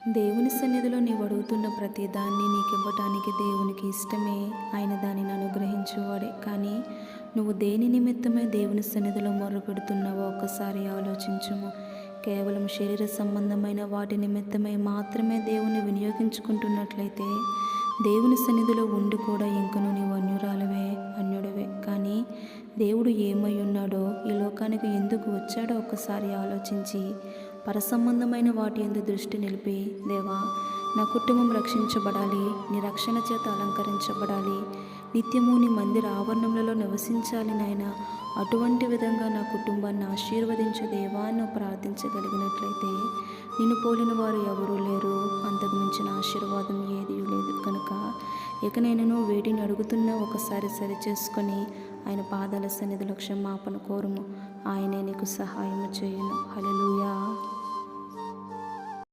దేవుని సన్నిధిలో నీవు అడుగుతున్న ప్రతి దాన్ని నీకివ్వటానికి దేవునికి ఇష్టమే. ఆయన దానిని అనుగ్రహించేవాడే. కానీ నువ్వు దేని నిమిత్తమై దేవుని సన్నిధిలో మొర్రపెడుతున్నావో ఒక్కసారి ఆలోచించుము. కేవలం శరీర సంబంధమైన వాటి నిమిత్తమై మాత్రమే దేవుని వినియోగించుకుంటున్నట్లయితే దేవుని సన్నిధిలో ఉండి కూడా ఇంకను నీవు అన్యుడవే. కానీ దేవుడు ఏమై ఉన్నాడో, ఈ లోకానికి ఎందుకు వచ్చాడో ఒక్కసారి ఆలోచించి పరసంబంధమైన వాటి యందు దృష్టి నిలిపి, దేవా, నా కుటుంబం రక్షించబడాలి, నీ రక్షణ చేత అలంకరించబడాలి, నిత్యము నీ మందిర ఆవరణములలో నివసించాలి నాయన. అటువంటి విధంగా నా కుటుంబాన్ని ఆశీర్వదించు దేవా అని ప్రార్థించగలిగినట్లయితే నిన్ను పోలిన వారు ఎవరూ లేరు. అంతకు మించిన ఆశీర్వాదం ఏదీ లేదు. కనుక ఇక నేను వేటిని అడుగుతున్నా ఒకసారి సరిచేసుకొని ఆయన పాదాల సన్నిధిలో క్షమాపణ కోరుము. ఆయనే నీకు సహాయం చేయును. హల్లెలూయా.